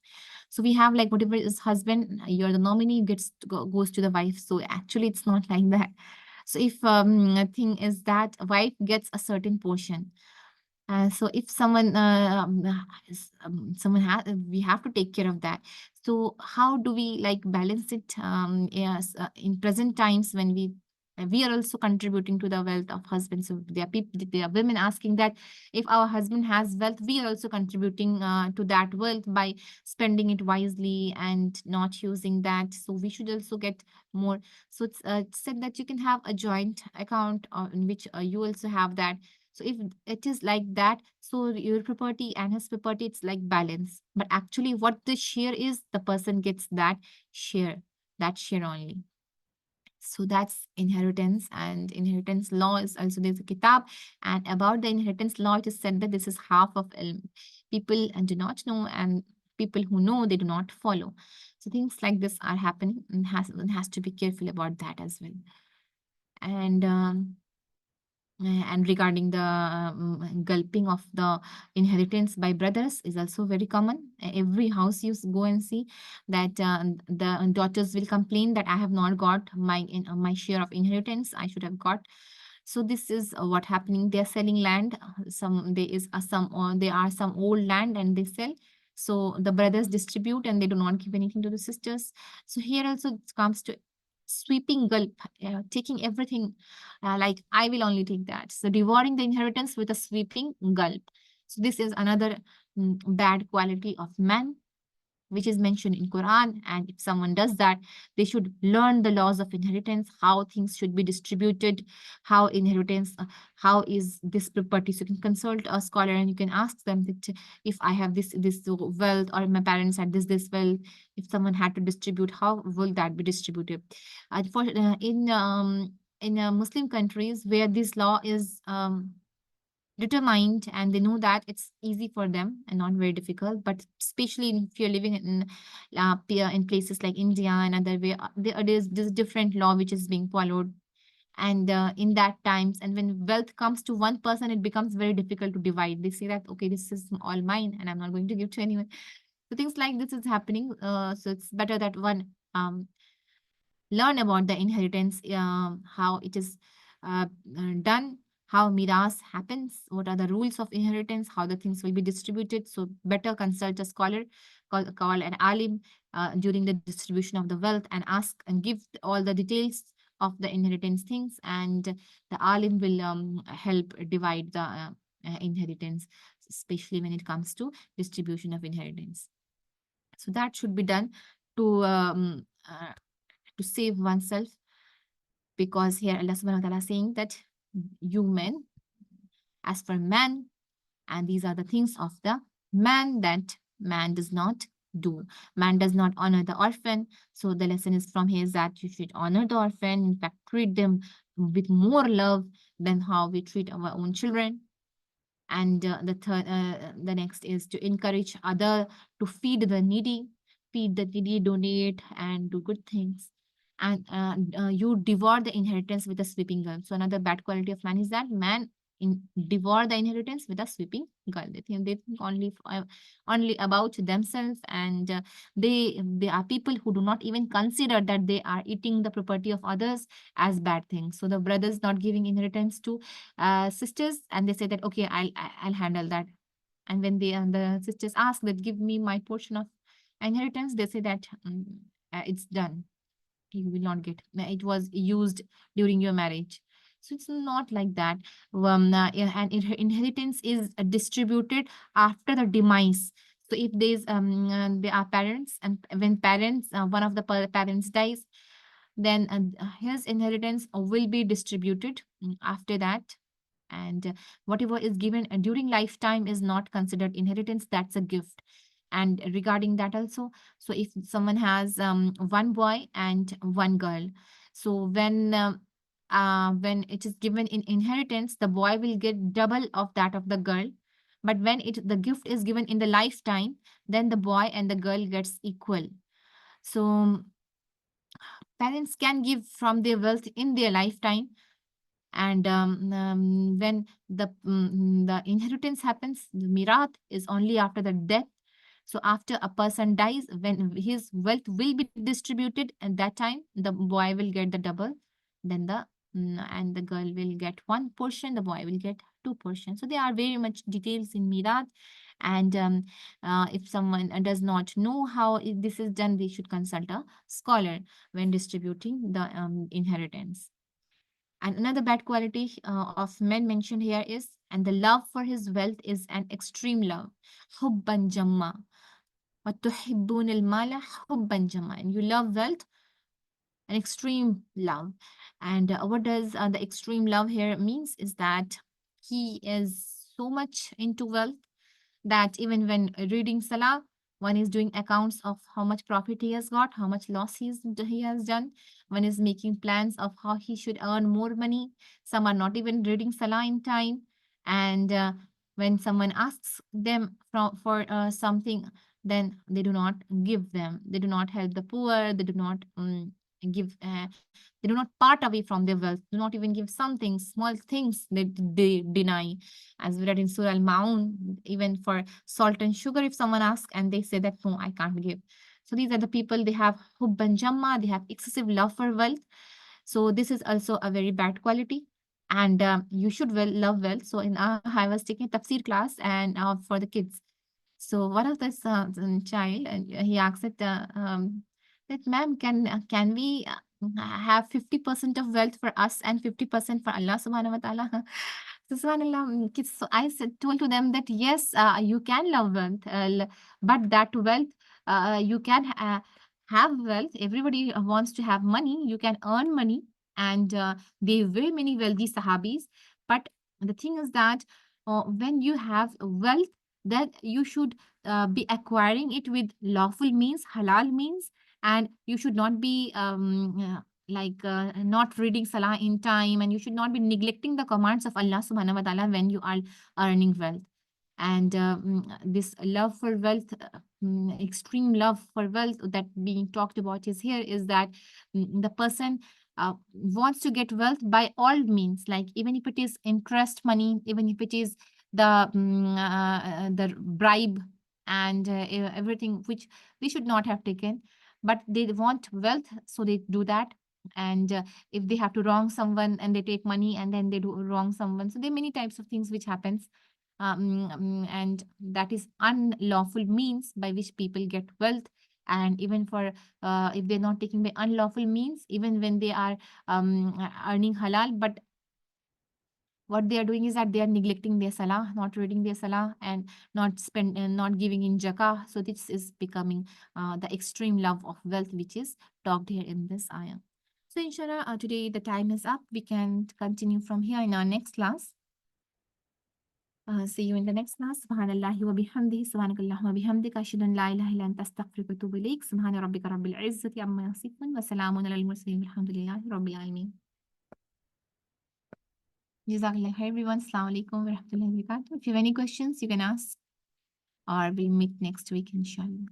So we have like whatever is husband, you're the nominee, goes to the wife. So actually, it's not like that. So if thing is that a wife gets a certain portion. So if someone someone has, we have to take care of that. So how do we like balance it? Yes, in present times when we we are also contributing to the wealth of husbands. So there are people, there are women asking that if our husband has wealth, we are also contributing to that wealth by spending it wisely and not using that. So we should also get more. So it's said that you can have a joint account in which you also have that. So if it is like that, so your property and his property, it's like balance. But actually, what the share is, the person gets share, that share only. So that's inheritance, and inheritance law is also, there's a kitab, and about the inheritance law, it is said that this is half of ilm. People do not know, and people who know, they do not follow. So things like this are happening, and has to be careful about that as well. And and regarding the gulping of the inheritance by brothers is also very common. Every house you go and see that the daughters will complain that I have not got my share of inheritance. I should have got. So this is what happening. They are selling land. Some there is some there are some old land and they sell. So the brothers distribute and they do not give anything to the sisters. So here also it comes to sweeping gulp, taking everything, like I will only take that. So devouring the inheritance with a sweeping gulp. So this is another bad quality of man, which is mentioned in Quran. And if someone does that, they should learn the laws of inheritance, how things should be distributed, how inheritance, how is this property. So you can consult a scholar and you can ask them that if I have this wealth, or my parents had this wealth, if someone had to distribute, how will that be distributed? For in Muslim countries where this law is determined and they know that it's easy for them and not very difficult, but especially if you're living in places like India and other way, there's this different law which is being followed. And in that times, and when wealth comes to one person, it becomes very difficult to divide. They say that okay, this is all mine and I'm not going to give to anyone. So things like this is happening. So it's better that one learn about the inheritance, how it is done, how miras happens, what are the rules of inheritance, how the things will be distributed. So better consult a scholar, call an alim during the distribution of the wealth and ask and give all the details of the inheritance things, and the alim will help divide the inheritance, especially when it comes to distribution of inheritance. So that should be done to save oneself, because here Allah subhanahu wa ta'ala is saying that you men, as for man, and these are the things of the man that man does not do. Man does not honor the orphan. So the lesson is from here is that you should honor the orphan, in fact, treat them with more love than how we treat our own children. And the next is to encourage other to feed the needy, donate, and do good things. And you devour the inheritance with a sweeping gun. So another bad quality of man is that man devour the inheritance with a sweeping gun. They think only about themselves, and they are people who do not even consider that they are eating the property of others as bad things. So the brothers not giving inheritance to sisters, and they say that okay, I'll handle that. And when the sisters ask that give me my portion of inheritance, they say that it's done, you will not get, it was used during your marriage. So it's not like that. Yeah, and inheritance is distributed after the demise. So if there are parents, and when parents one of the parents dies, then his inheritance will be distributed after that. And whatever is given during lifetime is not considered inheritance, that's a gift. And regarding that also, so if someone has one boy and one girl, so when it is given in inheritance, the boy will get double of that of the girl. But when the gift is given in the lifetime, then the boy and the girl gets equal. So parents can give from their wealth in their lifetime, and when the inheritance happens, the mirath is only after the death. So after a person dies, when his wealth will be distributed, at that time the boy will get the double, then and the girl will get one portion, the boy will get two portions. So there are very much details in mirath. And if someone does not know how this is done, they should consult a scholar when distributing the inheritance. And another bad quality of men mentioned here is, and the love for his wealth is an extreme love. حُبًّا جَمًّا وَتُحِبُّونَ الْمَالَ حُبًّا جَمًّا. And you love wealth, an extreme love. And what does the extreme love here means is that he is so much into wealth that even when reading Salah, one is doing accounts of how much profit he has got, how much loss he has done. One is making plans of how he should earn more money. Some are not even reading Salah in time. And when someone asks them for something, then they do not give them. They do not help the poor. They do not give. They do not part away from their wealth. Do not even give something, small things that they deny, as we read in Surah Al-Ma'un, even for salt and sugar, if someone asks and they say that, no, I can't give. So these are the people, they have hubban jamma, they have excessive love for wealth. So this is also a very bad quality. And you should love wealth. So I was taking a tafsir class and for the kids. So one of this child, and he asked that ma'am, can we have 50% of wealth for us and 50% for Allah subhanahu wa ta'ala? So subhanallah, kids, so I told to them that yes, you can love wealth, but that wealth, you can have wealth. Everybody wants to have money. You can earn money, and there were very many wealthy sahabis. But the thing is that when you have wealth, that you should be acquiring it with lawful means, halal means, and you should not be not reading salah in time, and you should not be neglecting the commands of Allah subhanahu wa ta'ala when you are earning wealth. And this love for wealth, extreme love for wealth that being talked about is here, is that the person wants to get wealth by all means, like even if it is interest money, even if it is the bribe, and everything which they should not have taken, but they want wealth, so they do that. And if they have to wrong someone and they take money and then they do wrong someone, so there are many types of things which happens, and that is unlawful means by which people get wealth. And even for if they're not taking the unlawful means, even when they are earning halal, but what they are doing is that they are neglecting their salah, not reading their salah, and not giving in zakah. So this is becoming the extreme love of wealth, which is talked here in this ayah. So inshallah, today the time is up. We can continue from here in our next class. See you in the next class. Subhanallahi wa bihamdihi, subhanakallah wa bihamdika, ashhadu an la ilaha illa anta astaghfiruka wa atubu ilaik. Subhana rabbika rabbil izzati amma yasifun wa salamun alal mursalin walhamdulillahi rabbil alamin. Jazakallah khair everyone. Assalamu alaikum wa rahmatullahi wa barakatuh. If you have any questions, you can ask, or we'll meet next week, inshallah.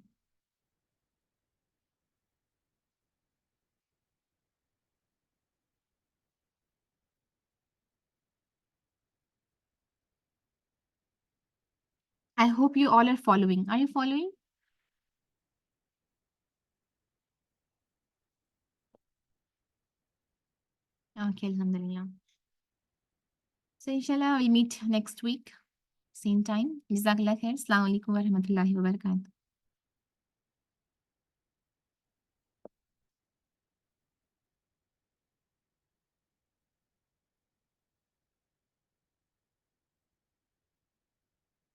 I hope you all are following. Are you following? Okay, alhamdulillah. So inshallah, we'll meet next week, same time. Jazakallah khair. Assalamu alaikum wa rahmatullahi wa barakatuh.